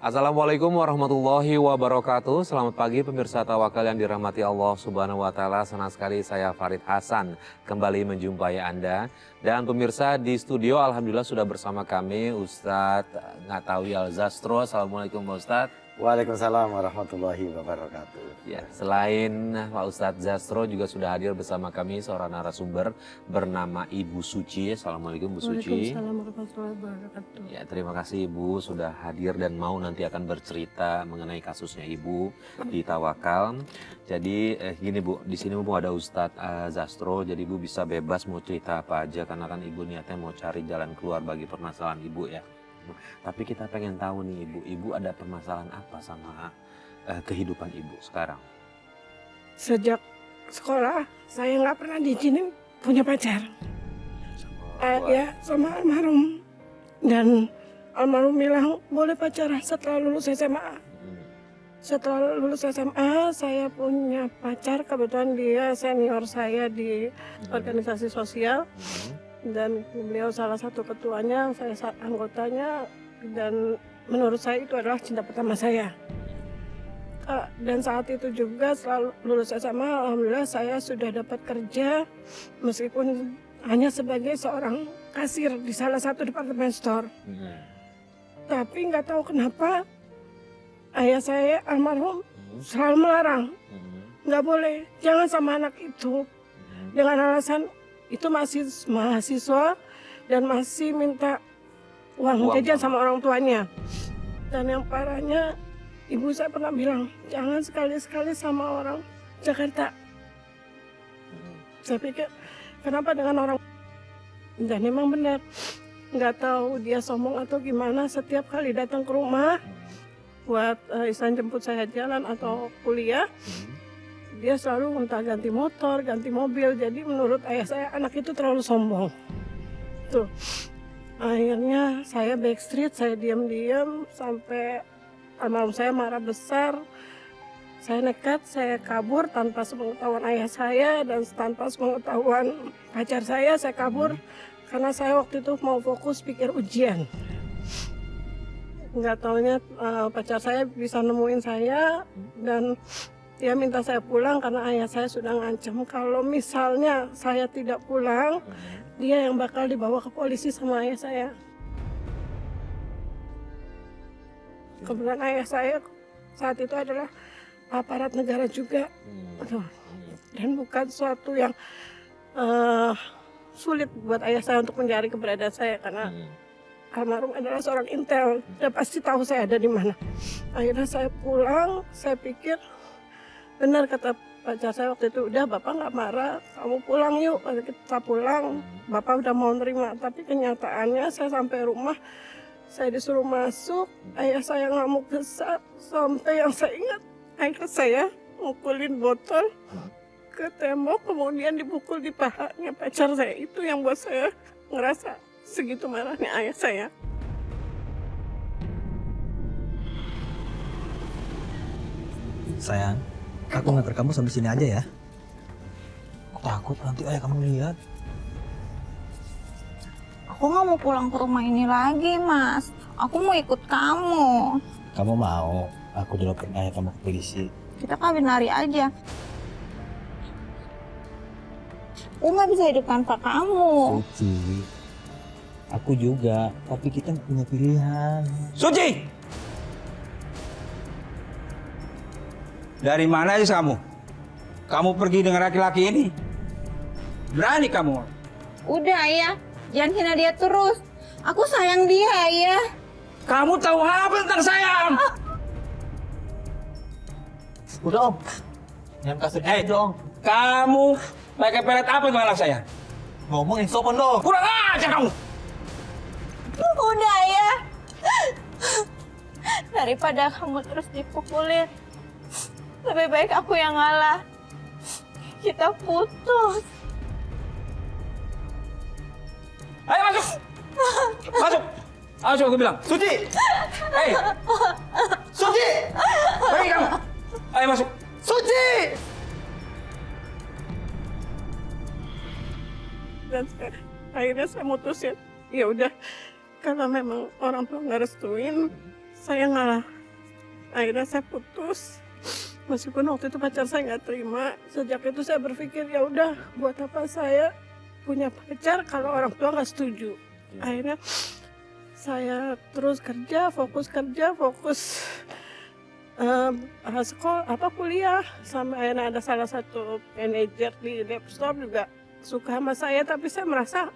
Assalamualaikum warahmatullahi wabarakatuh. Selamat pagi pemirsa Tawakal yang dirahmati Allah Subhanahu wa taala. Senang sekali saya Farid Hasan kembali menjumpai Anda. Dan pemirsa di studio alhamdulillah sudah bersama kami Ustadz Ngatawi Al-Zastro. Assalamualaikum Ustadz. Waalaikumsalam warahmatullahi wabarakatuh. Ya, selain Pak Ustadz Zastro juga sudah hadir bersama kami seorang narasumber bernama Ibu Suci. Assalamualaikum Bu Suci. Waalaikumsalam warahmatullahi wabarakatuh. Ya, terima kasih Ibu sudah hadir dan mau nanti akan bercerita mengenai kasusnya Ibu di Tawakal. Jadi gini Bu, di sini mumpung ada Ustadz Zastro, jadi Ibu bisa bebas mau cerita apa aja karena kan Ibu niatnya mau cari jalan keluar bagi permasalahan Ibu ya. Tapi kita pengen tahu nih Ibu ada permasalahan apa sama kehidupan Ibu sekarang? Sejak sekolah saya nggak pernah diizinin punya pacar. Ya sama almarhum, dan almarhum bilang boleh pacaran setelah lulus SMA. Setelah lulus SMA saya punya pacar, kebetulan dia senior saya di organisasi sosial. Dan beliau salah satu ketuanya, saya anggotanya, dan menurut saya itu adalah cinta pertama saya. Dan saat itu juga setelah lulus SMA, alhamdulillah saya sudah dapat kerja meskipun hanya sebagai seorang kasir di salah satu departemen store. Tapi nggak tahu kenapa ayah saya almarhum selalu melarang, nggak boleh, jangan sama anak itu, dengan alasan itu masih mahasiswa dan masih minta uang jajan sama orang tuanya. Dan yang parahnya, ibu saya pernah bilang, jangan sekali-sekali sama orang Jakarta. Saya pikir, kenapa dengan orang? Dan memang benar, nggak tahu dia sombong atau gimana, setiap kali datang ke rumah buat istilahnya jemput saya jalan atau kuliah, dia selalu minta ganti motor, ganti mobil. Jadi menurut ayah saya anak itu terlalu sombong. Tuh, akhirnya saya backstreet, saya diam-diam sampai almarhum saya marah besar. Saya nekat, saya kabur tanpa sepengetahuan ayah saya dan tanpa sepengetahuan pacar saya kabur. Karena saya waktu itu mau fokus pikir ujian. Nggak taunya pacar saya bisa nemuin saya dan dia minta saya pulang karena ayah saya sudah ngancam kalau misalnya saya tidak pulang, dia yang bakal dibawa ke polisi sama ayah saya. Kebetulan ayah saya saat itu adalah aparat negara juga. Dan bukan suatu yang sulit buat ayah saya untuk mencari keberadaan saya karena almarhum adalah seorang intel, dia pasti tahu saya ada di mana. Akhirnya saya pulang, saya pikir benar kata pacar saya waktu itu, udah bapak nggak marah, kamu pulang yuk, kita pulang, bapak udah mau nerima. Tapi kenyataannya saya sampai rumah, saya disuruh masuk, ayah saya ngamuk besar, sampai yang saya ingat, ayah saya mukulin botol ke tembok, kemudian dipukul di pahanya pacar saya. Itu yang buat saya ngerasa segitu marahnya ayah saya. Sayang, aku nganter kamu sampai sini aja ya. Aku takut nanti ayah kamu lihat. Aku nggak mau pulang ke rumah ini lagi, Mas. Aku mau ikut kamu. Kamu mau aku dilaporin ayah kamu ke polisi? Kita kawin lari aja. Aku nggak bisa hidup tanpa kamu. Suci, aku juga, tapi kita nggak punya pilihan. Suci! Dari mana aja kamu? Kamu pergi dengan laki-laki ini? Berani kamu? Udah, Ayah. Jangan hina dia terus. Aku sayang dia, Ayah. Kamu tahu apa tentang sayang? Udah om, jangan kasih dong. Kamu pakai pelet apa dengan anak saya? Ngomong yang sopan dong. Kurang ajar kamu! Udah, Ayah. Daripada kamu terus dipukulin, lebih baik aku yang ngalah. Kita putus. Ayo masuk! Masuk! Masuk aku bilang. Suci! Hei! Suci! Pergi kamu! Ayo masuk! Suci! Dan akhirnya saya mutusin, ya udah, kalau memang orang tua nggak restuin, saya ngalah Akhirnya saya putus. Meskipun waktu itu pacar saya nggak terima. Sejak itu saya berpikir ya udah, buat apa saya punya pacar kalau orang tua nggak setuju. Akhirnya saya terus kerja, fokus kuliah, sampai akhirnya ada salah satu manajer di laptop juga suka sama saya, tapi saya merasa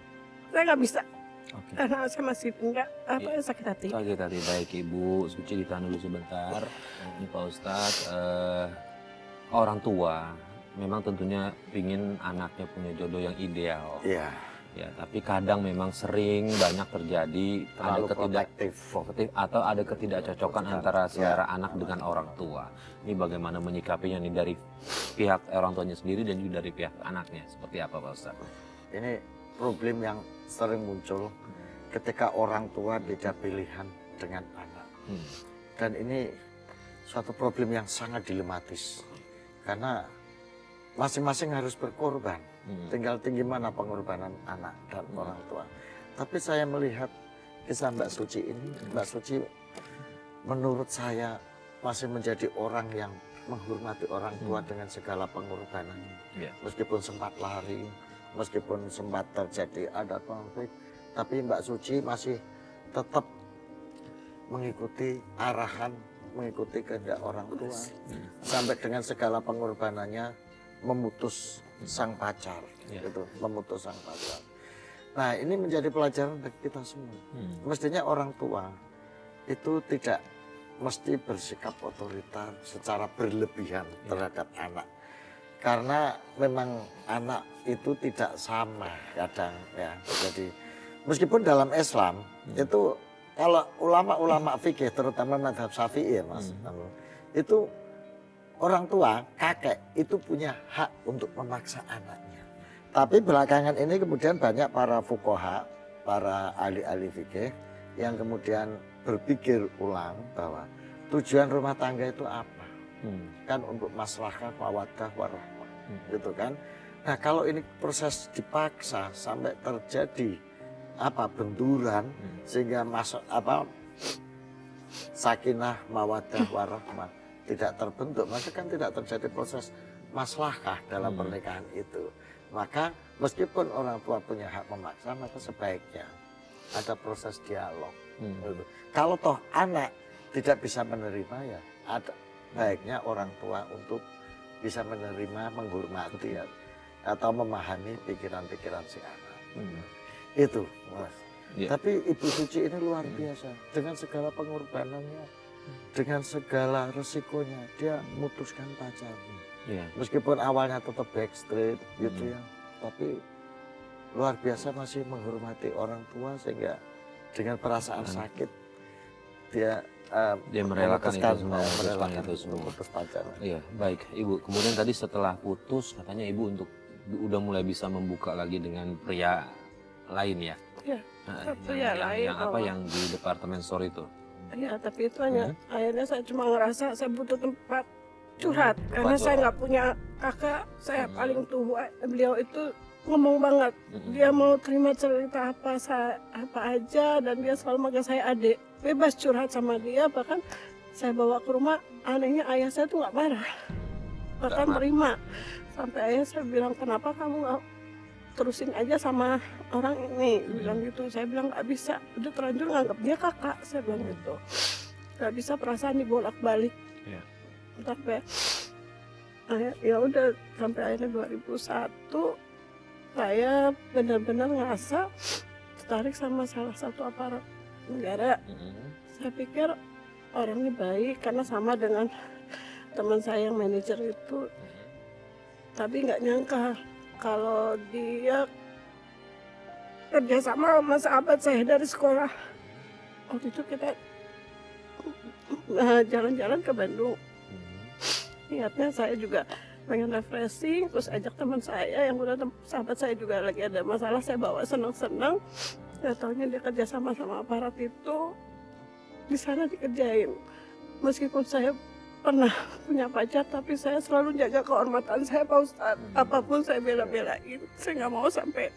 saya nggak bisa Oke. karena saya masih punya sakit hati. Sakit hati. Baik Ibu Suci, ditahan dulu sebentar. Ini Pak Ustadz, orang tua memang tentunya ingin anaknya punya jodoh yang ideal. Iya, Ya, tapi kadang memang sering banyak terjadi terlalu ada protektif. atau ada ketidakcocokan antara selera anak dengan orang tua. Ini bagaimana menyikapinya nih dari pihak orang tuanya sendiri dan juga dari pihak anaknya. Seperti apa Pak Ustadz? Ini problem yang sering muncul ketika orang tua beda pilihan dengan anak. Dan ini suatu problem yang sangat dilematis. Karena masing-masing harus berkorban. Tinggal gimana pengorbanan anak dan orang tua. Tapi saya melihat kisah Mbak Suci ini, Mbak Suci menurut saya masih menjadi orang yang menghormati orang tua dengan segala pengorbanannya. Ya. Meskipun sempat lari, meskipun sempat terjadi ada konflik, tapi Mbak Suci masih tetap mengikuti arahan, mengikuti kehendak orang tua. Sampai dengan segala pengorbanannya memutus sang pacar, gitu, memutus sang pacar. Nah, ini menjadi pelajaran bagi kita semua. Mestinya orang tua itu tidak mesti bersikap otoriter secara berlebihan terhadap anak, karena memang anak itu tidak sama kadang ya. Jadi meskipun dalam Islam itu kalau ulama-ulama fikih terutama mazhab Syafi'i ya Mas, itu orang tua, kakek itu punya hak untuk memaksa anaknya. Tapi belakangan ini kemudian banyak para fuqaha, para ahli-ahli fikih yang kemudian berpikir ulang bahwa tujuan rumah tangga itu apa? Kan untuk maslahah, mawaddah, warahmah, gitu kan? Nah, kalau ini proses dipaksa sampai terjadi benturan sehingga masuk sakinah, mawaddah, warahmah tidak terbentuk, maka kan tidak terjadi proses maslahah dalam pernikahan itu. Maka meskipun orang tua punya hak memaksa, maka sebaiknya ada proses dialog. Kalau toh anak tidak bisa menerima, ya ada baiknya orang tua untuk bisa menerima, menghormati atau memahami pikiran-pikiran si anak. Itu Mas. Tapi Ibu Suci ini luar biasa dengan segala pengorbanannya, dengan segala resikonya dia memutuskan pacarnya. Meskipun awalnya tetap backstreet gitu ya, tapi luar biasa masih menghormati orang tua sehingga dengan perasaan sakit dia merelakan itu semua, memutus pacarnya. Iya, baik Ibu. Kemudian tadi setelah putus katanya Ibu udah mulai bisa membuka lagi dengan pria lain ya? Iya, pria lain. Yang di departemen store itu? Iya, tapi itu hanya akhirnya saya cuma ngerasa saya butuh tempat curhat karena saya nggak punya kakak, saya paling tua. Beliau itu ngomong banget, dia mau terima cerita apa aja dan dia selalu manggil saya adik. Bebas curhat sama dia, bahkan saya bawa ke rumah, anehnya ayah saya tuh nggak marah, bahkan terima. Sampai ayah saya bilang, kenapa kamu nggak terusin aja sama orang ini, bilang gitu. Saya bilang nggak bisa, udah terlanjur nganggap dia kakak, saya bilang gitu. Nggak bisa perasaan dibolak-balik. Sampai ya udah sampai akhirnya 2001 saya benar-benar ngerasa tertarik sama salah satu aparat negara. Saya pikir orangnya baik karena sama dengan teman saya yang manajer itu, tapi nggak nyangka kalau dia kerja sama sahabat saya dari sekolah. Waktu itu kita jalan-jalan ke Bandung. Niatnya saya juga pengen refreshing, terus ajak teman saya yang udah sahabat saya juga lagi ada masalah, saya bawa senang-senang. Saya taunya dia kerja sama aparat itu, di sana dikerjain. Meskipun saya pernah punya pacar, tapi saya selalu jaga kehormatan saya, Pak Ustadz. Apapun saya bela-belain. Saya nggak mau sampai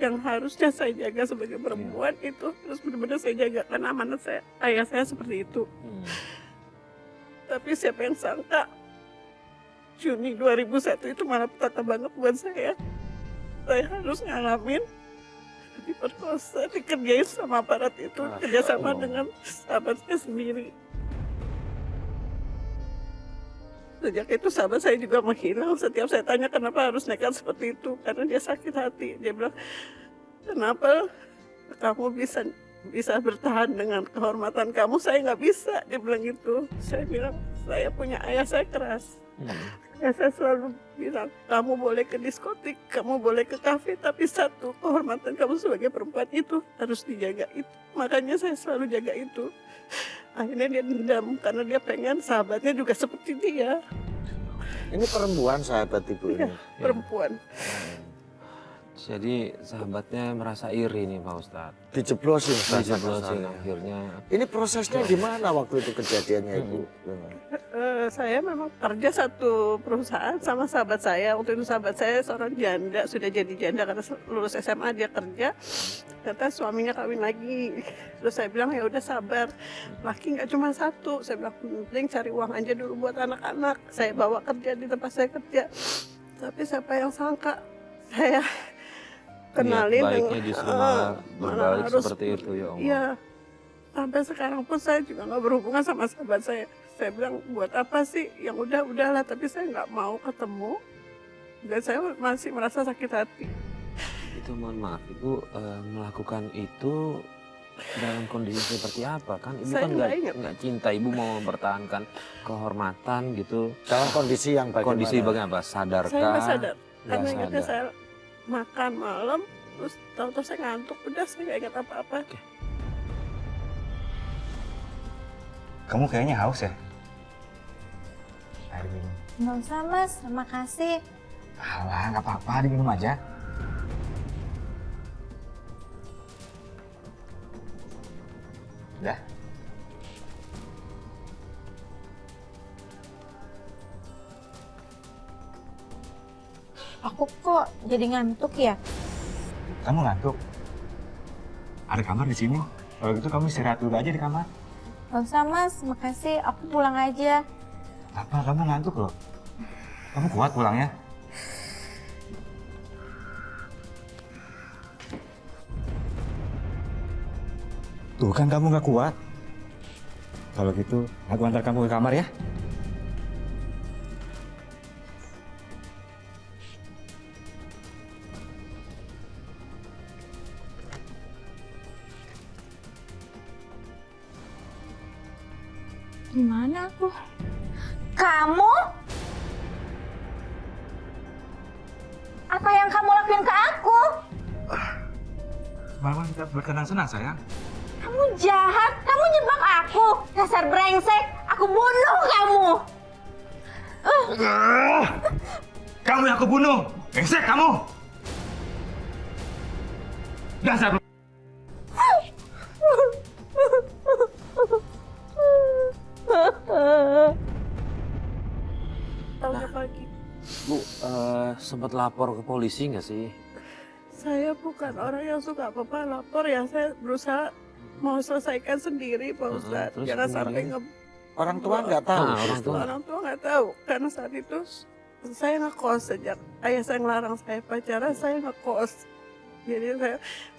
yang harusnya saya jaga sebagai perempuan itu terus benar-benar saya jaga karena amanat saya, ayah saya seperti itu. tapi siapa yang sangka Juni 2001 itu malah petaka banget buat saya. Saya harus ngalamin diperkosa, dikerjain sama aparat itu, Masya kerjasama Allah. dengan sahabatnya sendiri. Sejak itu sahabat saya juga menghilang. Setiap saya tanya kenapa harus nekat seperti itu, karena dia sakit hati. Dia bilang, kenapa kamu bisa bertahan dengan kehormatan kamu, saya nggak bisa. Dia bilang gitu. Saya bilang, saya punya ayah, saya keras. Ya, saya selalu bilang, kamu boleh ke diskotik, kamu boleh ke kafe, tapi satu, kehormatan kamu sebagai perempuan itu harus dijaga itu. Makanya saya selalu jaga itu. Akhirnya dia dendam, karena dia pengen sahabatnya juga seperti dia. Ini perempuan sahabat ibu Iya, ini. perempuan. Jadi sahabatnya merasa iri nih Pak Ustadz. Dijeblosin. Dijeblosin bahasa-bahasanya. akhirnya. Ini prosesnya gimana waktu itu kejadiannya ibu? Saya memang kerja satu perusahaan sama sahabat saya. Waktu itu sahabat saya seorang janda, sudah jadi janda karena lulus SMA dia kerja. Ternyata suaminya kawin lagi. Terus saya bilang ya udah sabar. Laki nggak cuma satu. Saya bilang penting cari uang aja dulu buat anak-anak. Saya bawa kerja di tempat saya kerja. Tapi siapa yang sangka saya kenalin baiknya justru malah berbalik harus seperti itu ya Allah. Iya. Sampai sekarang pun saya juga nggak berhubungan sama sahabat saya. Saya bilang buat apa sih? Yang udahlah. Tapi saya nggak mau ketemu. Dan saya masih merasa sakit hati. Itu mohon maaf, Ibu melakukan itu dalam kondisi seperti apa kan? Ibu Saya kan nggak ingat. nggak cinta, Ibu mau mempertahankan kehormatan gitu. Dalam kondisi yang bagaimana? Kondisi bagaimana? Sadarkah? Saya nggak sadar. Nggak Karena ingatnya sadar. saya makan malam. Terus tahu-tahu saya ngantuk. Udah saya nggak ingat apa-apa. Kamu kayaknya haus ya? Air minum. Nggak usah mas, makasih. Alah, nggak apa-apa, diminum aja. Udah. Aku kok jadi ngantuk ya? Kamu ngantuk? Ada kamar di sini. Kalau gitu kamu istirahat dulu aja di kamar. Nggak usah mas, makasih. Aku pulang aja. Apa? Kamu ngantuk loh. Kamu kuat pulangnya? Tuh kan kamu nggak kuat. Kalau gitu, aku antar kamu ke kamar ya. Gimana aku? Kamu? Apa yang kamu lakuin ke aku? Mama kita berkenang-senang sayang. Kamu jahat, kamu nyebak aku. Dasar brengsek, aku bunuh kamu. Kamu yang aku bunuh. Brengsek kamu. Dasar. Tahunya pagi. Bu, sempat lapor ke polisi nggak sih? Saya bukan orang yang suka apa-apa lapor ya. Saya berusaha mau selesaikan sendiri Pak Ustadz. terus Jangan sampai kemudian? Orang tua nggak tahu. Ah, orang tua. Orang tua nggak tahu. Karena saat itu saya ngekos sejak ayah saya ngelarang saya pacaran, saya ngekos. Jadi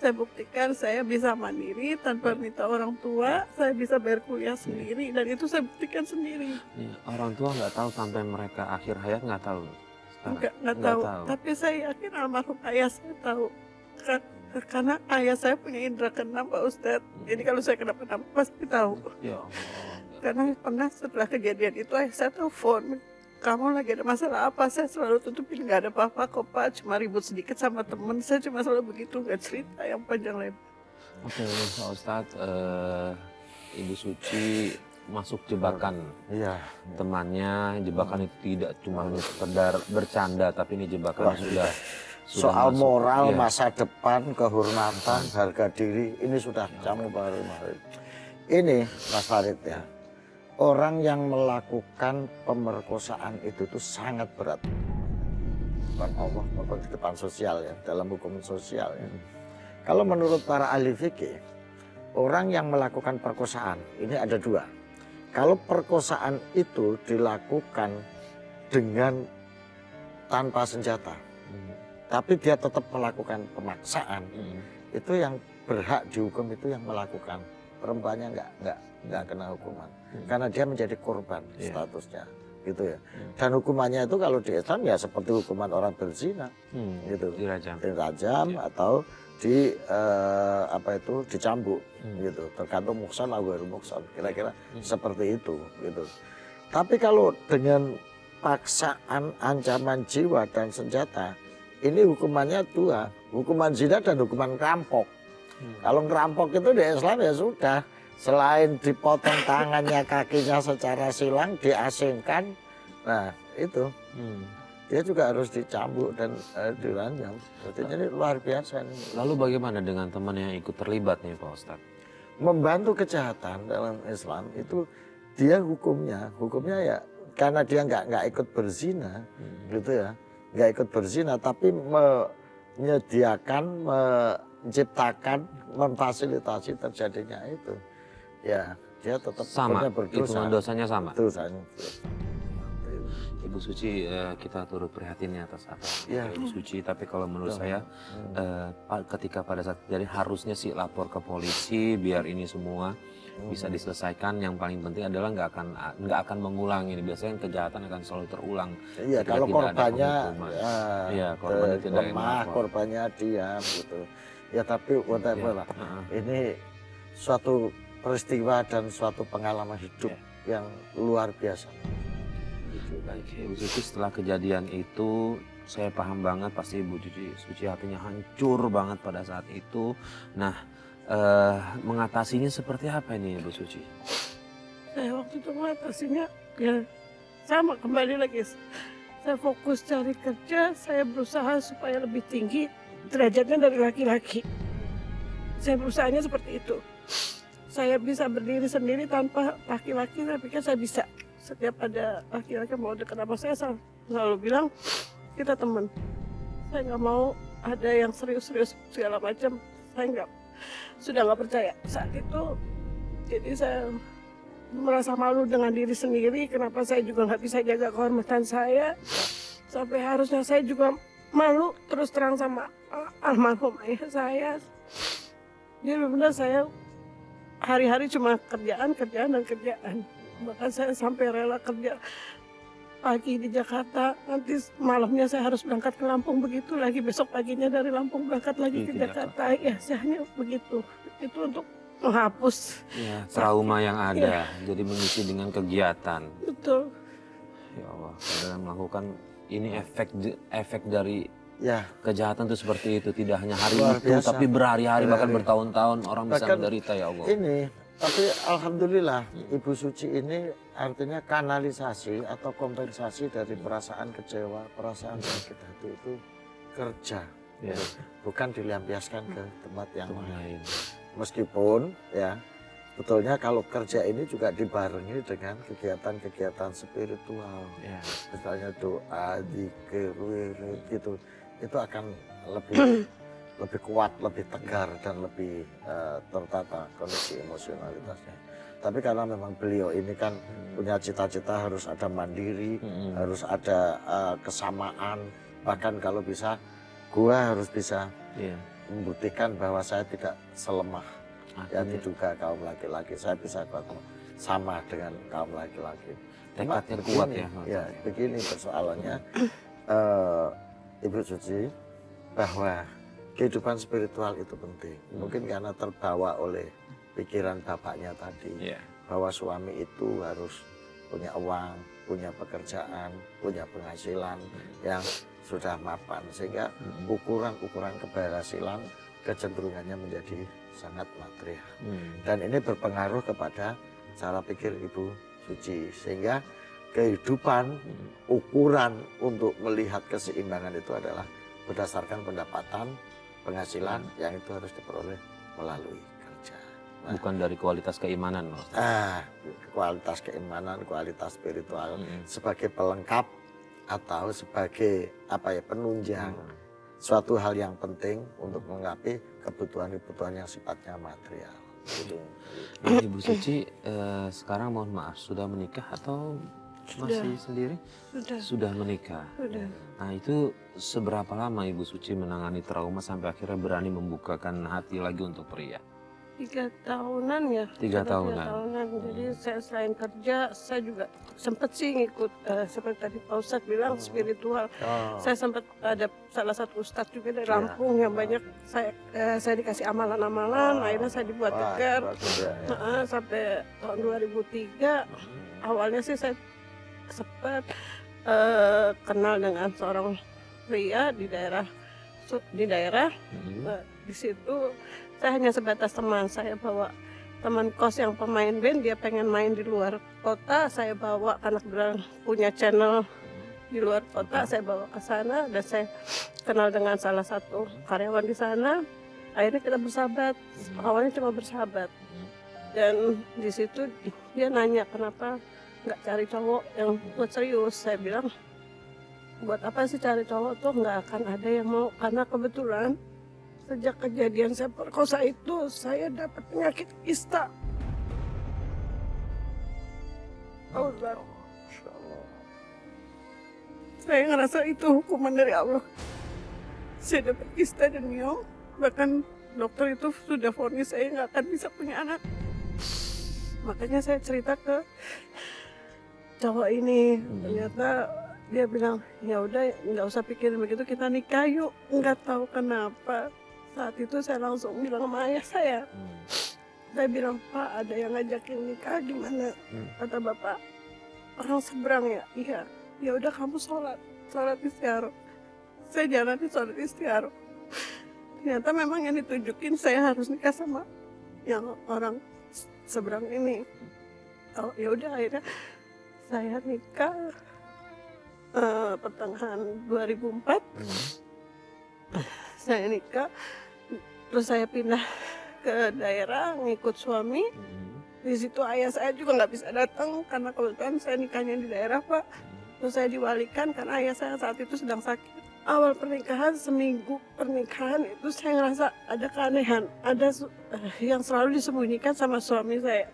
saya buktikan saya bisa mandiri tanpa minta orang tua, saya bisa bayar kuliah sendiri dan itu saya buktikan sendiri. Iya, orang tua nggak tahu sampai mereka akhir hayat nggak tahu. Sekarang. Nggak tahu. Tapi saya yakin almarhum ayah saya tahu. Karena ayah saya punya indera keenam Pak Ustadz. Jadi kalau saya kenapa-napa pasti tahu. Ya Allah. Karena pernah setelah kejadian itu ayah saya telepon. Kamu lagi ada masalah apa? Saya selalu tutupin, nggak ada apa-apa kok Pak. Cuma ribut sedikit sama temen. Saya cuma selalu begitu, nggak cerita yang panjang lebar. Oke, Pak Ustadz, Ibu Suci masuk jebakan Iya. temannya. Jebakan itu tidak cuma hanya sekedar bercanda, tapi ini jebakan Wah, sudah Soal masuk. moral, Iya. masa depan, kehormatan, harga diri, ini sudah kamu Farid. Ini Mas Farid ya, orang yang melakukan pemerkosaan itu tuh sangat berat. Bukan Allah maupun di depan sosial ya, dalam hukum sosial ya. Kalau menurut para ahli fikih, orang yang melakukan perkosaan ini ada dua. kalau perkosaan itu dilakukan dengan tanpa senjata, tapi dia tetap melakukan pemaksaan, itu yang berhak dihukum itu yang melakukan. Perempuannya nggak kena hukuman, karena dia menjadi korban statusnya, gitu ya. Dan hukumannya itu kalau di Islam ya seperti hukuman orang berzina, gitu, dirajam atau dicambuk, gitu. Tergantung muksan atau gharu muksan, kira-kira seperti itu, gitu. Tapi kalau dengan paksaan, ancaman jiwa dan senjata, ini hukumannya dua, hukuman zina dan hukuman ngerampok. Kalau ngerampok itu di Islam ya sudah, selain dipotong tangannya, kakinya secara silang, diasingkan, nah itu dia juga harus dicambuk dan diranjam. Artinya ini luar biasa. Lalu bagaimana dengan teman yang ikut terlibat nih Pak Ustadz? Membantu kejahatan dalam Islam itu dia hukumnya ya karena dia nggak ikut berzina, gitu ya, nggak ikut berzina, tapi menyediakan, menciptakan, memfasilitasi terjadinya itu, ya dia tetap Sama, berdosa. hitungan dosanya sama. Dosanya. Ibu Suci, kita turut prihatin ya atas apa yang Ibu Suci. Tapi kalau menurut saya, ketika pada saat jadi harusnya sih lapor ke polisi biar ini semua bisa diselesaikan. Yang paling penting adalah nggak akan mengulang ini. Biasanya kejahatan akan selalu terulang. Iya, kalau korbannya korbannya tidak lemah, korbannya diam gitu. Ya tapi whatever lah. Ini suatu peristiwa dan suatu pengalaman hidup yang luar biasa. Baik, Ibu Suci, setelah kejadian itu saya paham banget pasti Ibu Suci hatinya hancur banget pada saat itu. Nah, mengatasinya seperti apa ini Ibu Suci? Saya waktu itu mengatasinya ya sama, kembali lagi. Saya fokus cari kerja, saya berusaha supaya lebih tinggi derajatnya dari laki-laki. Saya berusahanya seperti itu. Saya bisa berdiri sendiri tanpa laki-laki, saya pikir saya bisa. Setiap ada laki-laki mau dekat sama saya selalu bilang kita teman. Saya nggak mau ada yang serius-serius segala macam. Saya sudah nggak percaya saat itu. Jadi saya merasa malu dengan diri sendiri. Kenapa saya juga nggak bisa jaga kehormatan saya? Sampai harusnya saya juga malu terus terang sama almarhum ayah saya. Jadi benar-benar saya hari-hari cuma kerjaan dan kerjaan. Bahkan saya sampai rela kerja pagi di Jakarta, nanti malamnya saya harus berangkat ke Lampung, begitu lagi besok paginya dari Lampung berangkat lagi ke Jakarta. Ya, saya hanya begitu. Itu untuk menghapus trauma yang ada, jadi mengisi dengan kegiatan. Betul. Ya Allah, dalam melakukan ini efek dari kejahatan itu seperti itu, tidak hanya hari itu, tapi berhari-hari bahkan bertahun-tahun orang bisa menderita ya Allah. Ini tapi alhamdulillah Ibu Suci ini artinya kanalisasi atau kompensasi dari perasaan kecewa, perasaan sakit hati itu kerja, bukan dilampiaskan ke tempat yang lain. Meskipun ya betulnya kalau kerja ini juga dibarengi dengan kegiatan-kegiatan spiritual, misalnya doa, zikir, wirid gitu, itu akan lebih kuat, lebih tegar dan lebih tertata kondisi emosionalitasnya. Tapi karena memang beliau ini kan punya cita-cita harus ada mandiri, harus ada kesamaan, bahkan kalau bisa gua harus bisa membuktikan bahwa saya tidak selemah yang diduga kaum laki-laki, saya bisa sama dengan kaum laki-laki. Tekadnya kuat ya. Begini persoalannya, Ibu Suci, bahwa kehidupan spiritual itu penting. Mungkin karena terbawa oleh pikiran bapaknya tadi, bahwa suami itu harus punya uang, punya pekerjaan, punya penghasilan yang sudah mapan, sehingga ukuran-ukuran keberhasilan kecenderungannya menjadi sangat material. Dan ini berpengaruh kepada cara pikir Ibu Suci, sehingga kehidupan ukuran untuk melihat keseimbangan itu adalah berdasarkan pendapatan, penghasilan yang itu harus diperoleh melalui kerja. Bukan dari kualitas keimanan, Mas. Kualitas keimanan, kualitas spiritual sebagai pelengkap atau sebagai penunjang suatu hal yang penting untuk melengkapi kebutuhan-kebutuhan yang sifatnya material. Ini Ibu Suci sekarang mohon maaf sudah menikah atau masih sendiri? Sudah menikah. Sudah. Nah itu seberapa lama Ibu Suci menangani trauma sampai akhirnya berani membukakan hati lagi untuk pria? 3 tahunan ya. 3 Sudah tahunan. 3 tahunan. Jadi saya selain kerja, saya juga sempat sih ngikut seperti tadi Pak Ustadz bilang spiritual. Oh. Saya sempat ada salah satu ustadz juga dari Iya. Lampung yang banyak saya dikasih amalan-amalan, akhirnya saya dibuat Wah, tegar. bagus ya. Sampai tahun 2003 awalnya sih saya sempat kenal dengan seorang pria di daerah di situ saya hanya sebatas teman. Saya bawa teman kos yang pemain band, dia pengen main di luar kota, saya bawa karena kebetulan punya channel di luar kota, saya bawa ke sana dan saya kenal dengan salah satu karyawan di sana. Akhirnya kita bersahabat, awalnya cuma bersahabat. Dan di situ dia nanya kenapa nggak cari cowok yang buat serius. Saya bilang buat apa sih cari cowok tuh, nggak akan ada yang mau, karena kebetulan sejak kejadian saya perkosa itu saya dapat penyakit kista. Oh, saya ngerasa itu hukuman dari Allah. Saya dapat kista dan miom, bahkan dokter itu sudah vonis saya nggak akan bisa punya anak. Makanya saya cerita ke cowok ini, ternyata dia bilang ya udah nggak usah pikirin begitu, kita nikah yuk. Nggak tahu kenapa saat itu saya langsung bilang sama ayah saya. Saya bilang, Pak, ada yang ngajakin nikah gimana? Kata bapak, orang seberang ya? Iya. Ya udah kamu sholat istiaroh. Saya jalani sholat istiaroh. Ternyata memang yang ditunjukin saya harus nikah sama yang orang seberang ini. Oh ya udah, akhirnya saya nikah pertengahan 2004. Saya nikah, terus saya pindah ke daerah ngikut suami. Di situ ayah saya juga nggak bisa datang karena kebetulan saya nikahnya di daerah, Pak. Terus saya diwalikan karena ayah saya saat itu sedang sakit. Awal pernikahan, seminggu pernikahan itu saya ngerasa ada keanehan, ada yang selalu disembunyikan sama suami saya.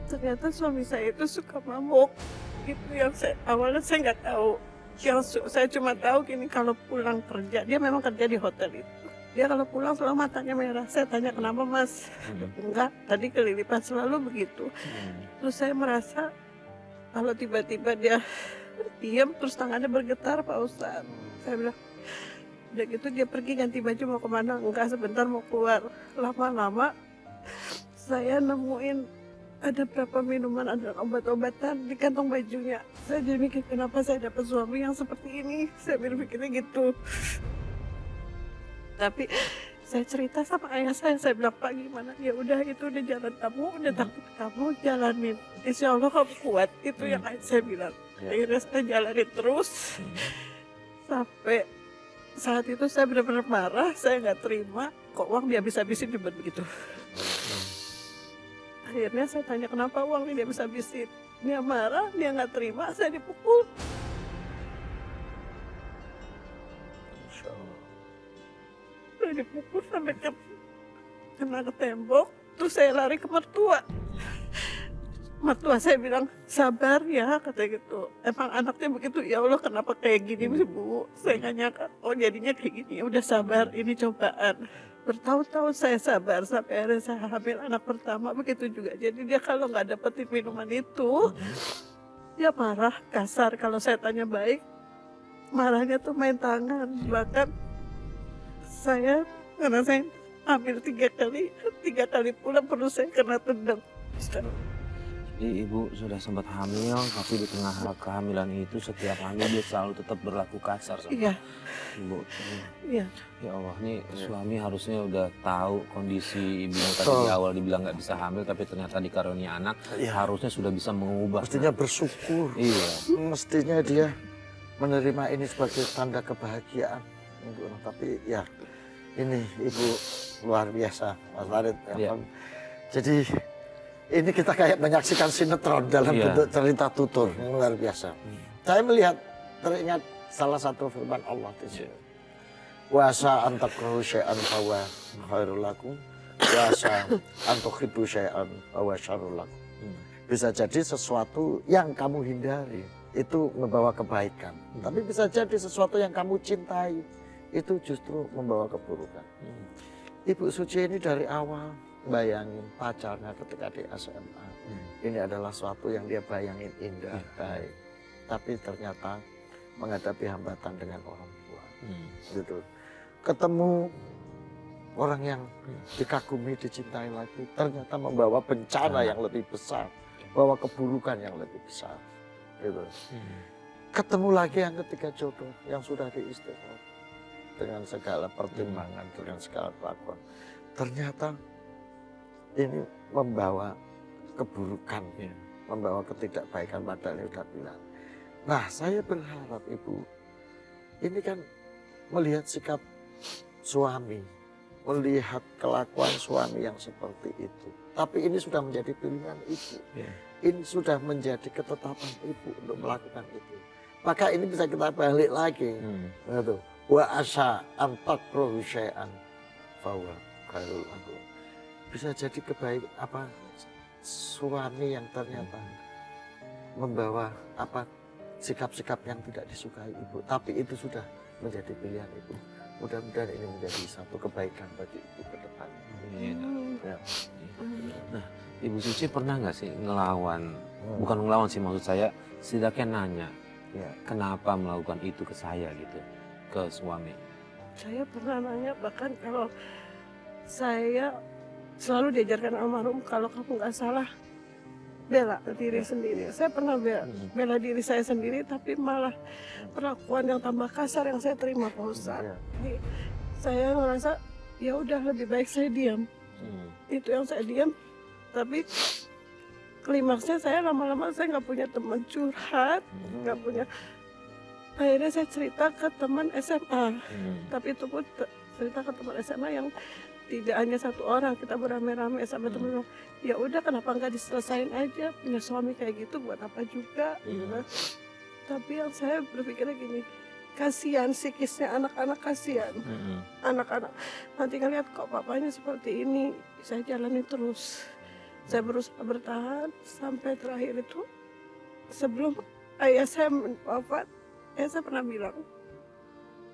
Ternyata suami saya itu suka mabuk. Itu yang awalnya saya nggak tahu. Yang saya cuma tahu gini, kalau pulang kerja, dia memang kerja di hotel itu. Dia kalau pulang selalu matanya merah. Saya tanya kenapa mas? Enggak, tadi kelilipan, selalu begitu. Terus saya merasa kalau tiba-tiba dia diam terus tangannya bergetar, Pak Ustadz. Saya bilang, udah gitu dia pergi ganti baju mau kemana? Enggak, sebentar mau keluar. Lama-lama saya nemuin ada berapa minuman, ada obat-obatan di kantong bajunya. Saya jadi mikir kenapa saya dapat suami yang seperti ini. Saya mikirnya gitu. Tapi saya cerita sama ayah saya bilang, Pak gimana? Ya udah itu udah jalan kamu, udah takut kamu jalanin. Insya Allah kamu kuat. Itu yang ayah saya bilang. Akhirnya saya jalanin terus. Sampai saat itu saya benar-benar marah, saya nggak terima. Kok uang dihabis-habisin dibuat begitu. Akhirnya saya tanya kenapa uang ini dia bisa habisin. Dia marah, dia nggak terima, saya dipukul. Saya dipukul sampai kena ke tembok, terus saya lari ke mertua. Mertua saya bilang, sabar ya, katanya gitu. Emang anaknya begitu, ya Allah kenapa kayak gini Bu? Saya nggak nyangka, oh jadinya kayak gini. Udah sabar, ini cobaan. Bertahun-tahun saya sabar, sampai akhirnya saya hamil anak pertama, begitu juga. Jadi dia kalau nggak dapetin minuman itu, dia marah, kasar. Kalau saya tanya baik, marahnya tuh main tangan. Bahkan saya, karena saya hamil 3 kali pulang perlu saya kena tendang. Jadi ibu sudah sempat hamil, tapi di tengah kehamilan itu setiap hamil dia selalu tetap berlaku kasar sama Iya. ibu. Iya. Ya Allah, nih suami harusnya udah tahu kondisi ibu yang tadi di awal dibilang nggak bisa hamil, tapi ternyata dikarunia anak, harusnya sudah bisa mengubah. Mestinya bersyukur. Iya. Mestinya dia menerima ini sebagai tanda kebahagiaan. Tapi ya ini ibu luar biasa, Mas Farid. Iya. Jadi ini kita kayak menyaksikan sinetron dalam bentuk cerita tutur, luar biasa. Saya melihat, teringat salah satu firman Allah di sini. Wa asa an takrahu syai'an fahuwa khairul lakum Biasa antuk hibu syai'an wa syarrul lakum. Bisa jadi sesuatu yang kamu hindari itu membawa kebaikan. Tapi bisa jadi sesuatu yang kamu cintai itu justru membawa keburukan. Ibu Suci ini dari awal bayangin pacarnya ketika di SMA. Ini adalah sesuatu yang dia bayangin indah, baik. Tapi ternyata menghadapi hambatan dengan orang tua. Gitu. Ketemu orang yang dikagumi, dicintai lagi, ternyata membawa bencana yang lebih besar, bawa keburukan yang lebih besar. Gitu. Ketemu lagi yang ketiga jodoh yang sudah diistiqomah dengan segala pertimbangan, dengan segala kelakuan. Ternyata ini membawa keburukan, membawa ketidakbaikan, padahal ini sudah bilang. Nah, saya berharap Ibu, ini kan melihat sikap suami, melihat kelakuan suami yang seperti itu. Tapi ini sudah menjadi pilihan Ibu. Ini sudah menjadi ketetapan Ibu untuk melakukan itu. Maka ini bisa kita balik lagi. Gitu. Wa asa antakrohu syai'an fahuwa khairul lakum. Bisa jadi suami yang ternyata membawa sikap-sikap yang tidak disukai Ibu. Tapi itu sudah menjadi pilihan Ibu. Mudah-mudahan ini menjadi satu kebaikan bagi Ibu ke depan. Ya. Nah, Ibu Suci pernah nggak sih ngelawan? Bukan ngelawan sih, maksud saya setidaknya nanya, kenapa melakukan itu ke saya gitu, ke suami? Saya pernah nanya, bahkan kalau saya selalu diajarkan almarhum, kalau kamu nggak salah, bela diri sendiri. Saya pernah bela diri saya sendiri, tapi malah perlakuan yang tambah kasar yang saya terima, Pak Ustadz. Jadi, saya ngerasa ya udah lebih baik saya diam. Itu yang saya diam. Tapi klimaksnya saya lama-lama saya nggak punya teman curhat, nggak punya. Akhirnya saya cerita ke teman SMA. Tapi itu pun cerita ke teman SMA yang tidak hanya satu orang, kita beramai-ramai sampai teman bilang, ya udah kenapa nggak diselesain aja, punya suami kayak gitu buat apa juga, gitu. Tapi yang saya berpikirnya gini, kasihan psikisnya anak-anak, kasihan anak-anak nanti ngeliat kok papanya seperti ini. Saya jalani terus, saya berusaha bertahan sampai terakhir itu sebelum ayah saya wafat. Saya pernah bilang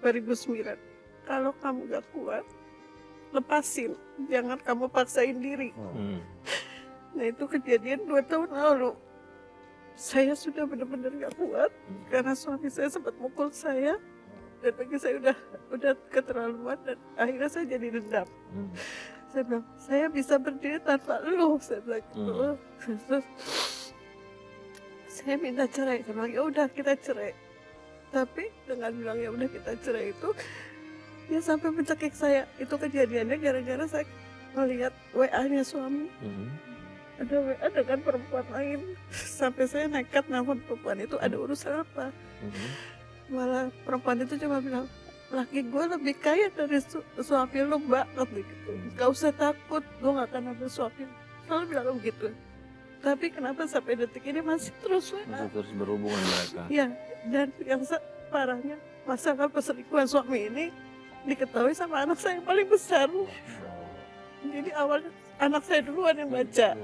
2009, kalau kamu gak kuat lepasin, jangan kamu paksain diri. Nah itu kejadian 2 tahun lalu. Saya sudah benar-benar gak kuat karena suami saya sempat mukul saya dan bagi saya udah keterlaluan dan akhirnya saya jadi dendam. Saya bilang, saya bisa berdiri tanpa lu, saya bilang gitu. Terus saya minta cerai, saya bilang ya udah kita cerai. Tapi dengan bilang ya udah kita cerai itu, dia sampai mencekik saya. Itu kejadiannya gara-gara saya melihat WA-nya suami. Ada WA dengan perempuan lain. Sampai saya nekat nelfon perempuan itu, ada urusan apa. Malah perempuan itu cuma bilang, laki gue lebih kaya dari suami lu, Mbak. Gitu. Gak usah takut, gue gak akan ambil suami. Selalu bilang begitu. Tapi kenapa sampai detik ini masih terus WA? Masih terus berhubungan mereka? Iya, dan yang parahnya masalah perselingkuhan suami ini diketahui sama anak saya yang paling besar. Jadi awalnya anak saya duluan yang baca.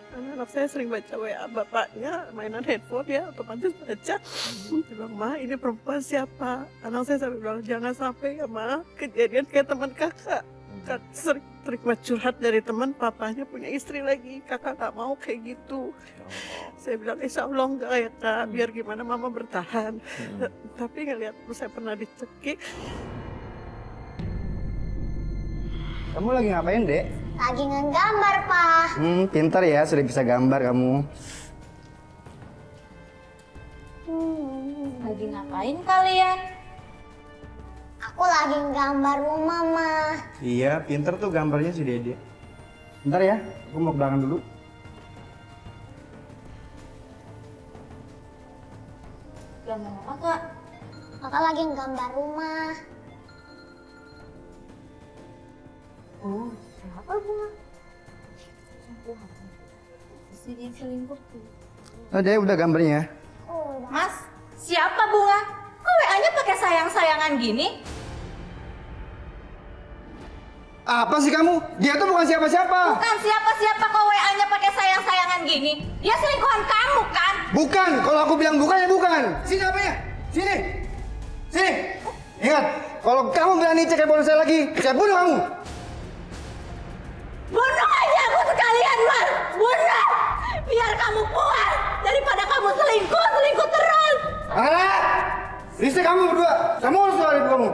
Karena anak saya sering baca WA bapaknya, mainan handphone ya, otomatis baca. Dia bilang, Ma ini perempuan siapa? Anak saya sampai bilang, jangan sampai ya Ma, kejadian kayak teman kakak. Kakak sering terima curhat dari teman, papanya punya istri lagi, kakak gak mau kayak gitu. Saya bilang, insya Allah enggak ya Kak, biar gimana Mama bertahan. Tapi ngeliat saya pernah dicekik. Kamu lagi ngapain, Dek? Lagi ngegambar, Pak. Pintar ya, sudah bisa gambar kamu. Lagi ngapain kalian? Aku lagi nggambar rumah, Ma. Iya, pintar tuh gambarnya si Dede. Bentar ya, aku mau ke belakang dulu. Gambar apa, Kak? Kakak lagi nggambar rumah. Oh, siapa Bunga? Pasti dia selingkuh. Oh, Dede udah gambarnya. Mas, siapa Bunga? Kok WA-nya pakai sayang-sayangan gini? Apa sih kamu? Dia tuh bukan siapa-siapa. Bukan siapa-siapa kok WA-nya pakai sayang-sayangan gini. Dia selingkuhan kamu kan? Bukan. Kalau aku bilang bukan ya bukan. Sini apanya? Sini. Sini. Ingat, kalau kamu berani cek handphone saya lagi, saya bunuh kamu. Bunuh aja aku sekalian, Mas. Bunuh. Biar kamu puas daripada kamu selingkuh terus. Alah! Risik kamu berdua. Kamu harus keluar ibu kamu.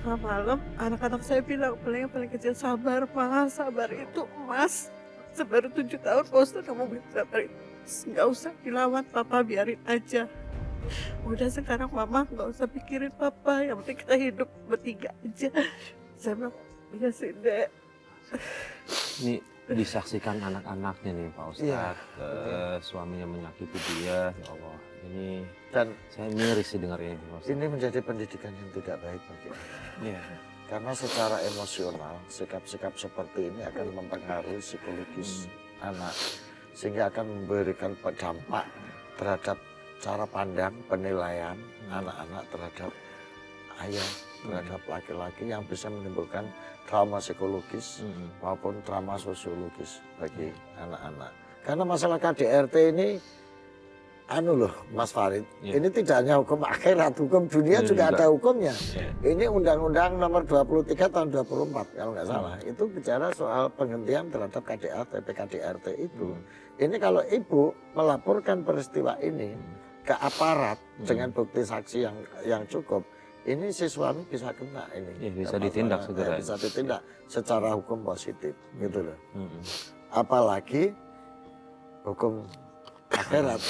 Tengah malam, anak-anak saya bilang, paling kecil sabar, Mas. Sabar itu emas. Sebaru 7 tahun, Pak Ustadz, kamu sabar itu. Nggak usah dilawan, Papa biarin aja. Udah sekarang Mama nggak usah pikirin Papa, yang penting kita hidup bertiga aja. Saya bilang, iya sih, Dek. Ini disaksikan anak-anaknya nih Pak Ustadz. Suaminya menyakiti dia, ya Allah. Ini Dan saya miris sih dengarnya ini Pak Ustadz. ini menjadi pendidikan yang tidak baik bagi anak. Iya. Karena secara emosional, sikap-sikap seperti ini akan mempengaruhi psikologis anak. Sehingga akan memberikan dampak terhadap cara pandang, penilaian anak-anak terhadap ayah, terhadap laki-laki yang bisa menimbulkan trauma psikologis maupun trauma sosiologis bagi anak-anak. Karena masalah KDRT ini, Mas Farid, ini tidak hanya hukum akhirat, hukum dunia juga ada hukumnya. Ini Undang-Undang Nomor 23 tahun 24 kalau nggak salah. Itu bicara soal penghentian terhadap KDRT, PKDRT itu. Ini kalau ibu melaporkan peristiwa ini ke aparat dengan bukti saksi yang cukup, ini si suami bisa kena ini. Ya, bisa ditindak segera. Bisa ditindak secara hukum positif, gitu loh. Apalagi hukum akhirat,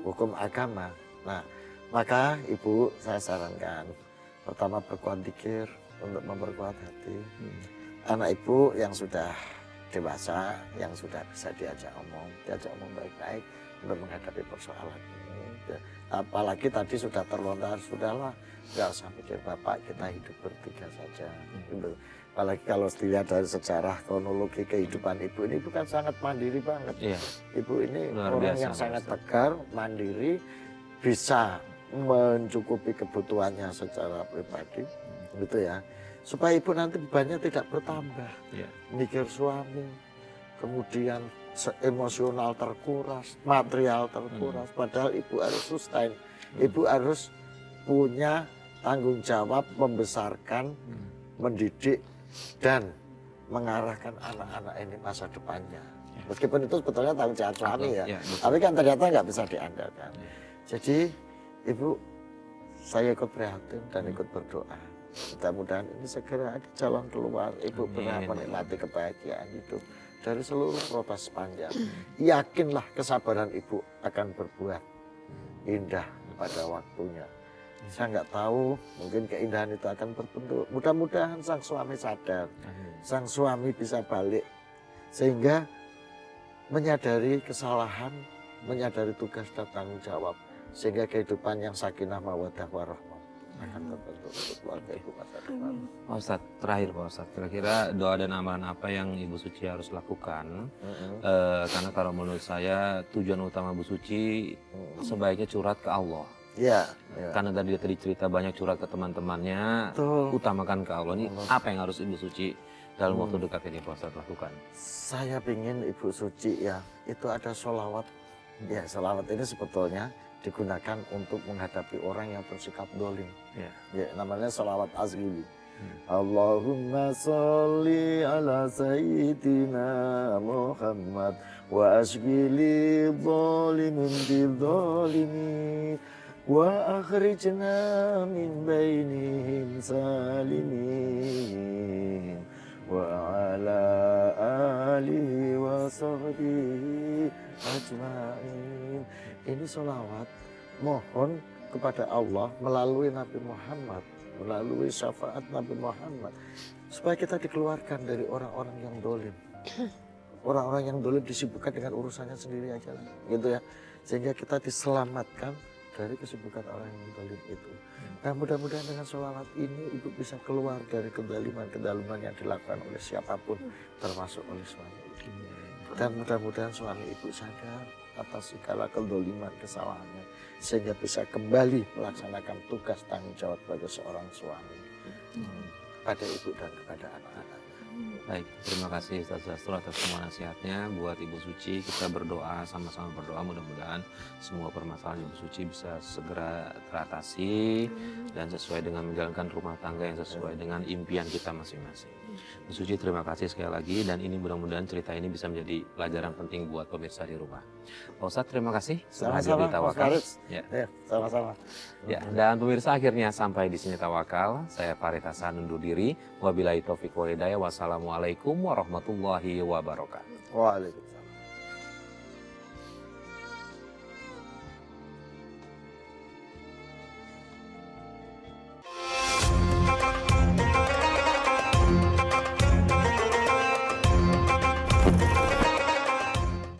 hukum agama. Nah, maka ibu saya sarankan, pertama berkuat dzikir untuk memperkuat hati. Anak ibu yang sudah dewasa, yang sudah bisa diajak omong baik-baik untuk menghadapi persoalan ini. Apalagi tadi sudah terlontar, sudahlah, nggak usah mikir bapak, kita hidup bertiga saja. Gitu. Apalagi kalau dilihat dari sejarah kronologi kehidupan ibu ini bukan sangat mandiri banget. Iya. Ibu ini Luar orang biasa, yang Pak sangat Ustadz. tegar, mandiri, bisa mencukupi kebutuhannya secara pribadi, gitu ya. Supaya ibu nanti bebannya tidak bertambah. Iya. Mikir suami, kemudian emosional terkuras, material terkuras. Padahal ibu harus sustain, ibu harus punya tanggung jawab membesarkan, mendidik, dan mengarahkan anak-anak ini masa depannya. Meskipun itu sebetulnya tanggung jawab suami ya, tapi kan ternyata nggak bisa diandalkan. Jadi ibu, saya ikut prihatin dan ikut berdoa. Mudah-mudahan ini segera ada jalan keluar. Ibu pernah menikmati kebahagiaan hidup dari seluruh proses panjang. Yakinlah kesabaran ibu akan berbuah indah pada waktunya. Saya nggak tahu, mungkin keindahan itu akan berbentuk. Mudah-mudahan sang suami sadar, sang suami bisa balik. Sehingga menyadari kesalahan, menyadari tugas dan tanggung jawab. Sehingga kehidupan yang sakinah mawaddah warahmah akan terbentuk untuk keluarga ibu masa depan. Pak Ustadz, terakhir Pak Ustadz, kira-kira doa dan amalan apa yang Ibu Suci harus lakukan? Karena kalau menurut saya tujuan utama Bu Suci sebaiknya curhat ke Allah. Ya. Karena tadi cerita banyak curhat ke teman-temannya, utamakan ke Allah. Ini apa yang harus Ibu Suci dalam waktu dekat ini Pak Ustadz lakukan? Saya ingin Ibu Suci ya, itu ada sholawat. Ya, sholawat ini sebetulnya digunakan untuk menghadapi orang yang bersikap dolim. Ya, namanya sholawat azgili. Allahumma sholli ala sayyidina Muhammad wa asgili zalimin bidzalimin wa akhrijna min bainihim salimin wa ala alihi wa sahbihi ajma'in. Ini sholawat mohon kepada Allah melalui Nabi Muhammad, melalui syafaat Nabi Muhammad, supaya kita dikeluarkan dari orang-orang yang dolim. Orang-orang yang dolim disibukkan dengan urusannya sendiri aja lah, gitu ya. Sehingga kita diselamatkan dari kesibukan orang yang dolim itu. Nah, mudah-mudahan dengan sholawat ini ibu bisa keluar dari kedaliman yang dilakukan oleh siapapun, termasuk oleh suami ibu. Dan mudah-mudahan suami ibu sadar atas segala kedoliman kesalahannya, sehingga bisa kembali melaksanakan tugas tanggung jawab sebagai seorang suami pada ibu dan kepada anak-anak. Baik, terima kasih Ustaz Zastro atas semua nasihatnya. Buat Ibu Suci, kita berdoa, sama-sama berdoa mudah-mudahan semua permasalahan Ibu Suci bisa segera teratasi dan sesuai dengan menjalankan rumah tangga yang sesuai dengan impian kita masing-masing. Ibu Suci, terima kasih sekali lagi, dan ini mudah-mudahan cerita ini bisa menjadi pelajaran penting buat pemirsa di rumah. Pak Ustadz, terima kasih sudah hadir Sama-sama, di Tawakal. Mas Faris. Ya. Ya, sama-sama. Ya, dan pemirsa, akhirnya sampai di sini Tawakal. Saya Farid Hasan undur diri. Wabillahi taufiq wal hidayah. Wassalamualaikum warahmatullahi wabarakatuh. Waalaikumsalam.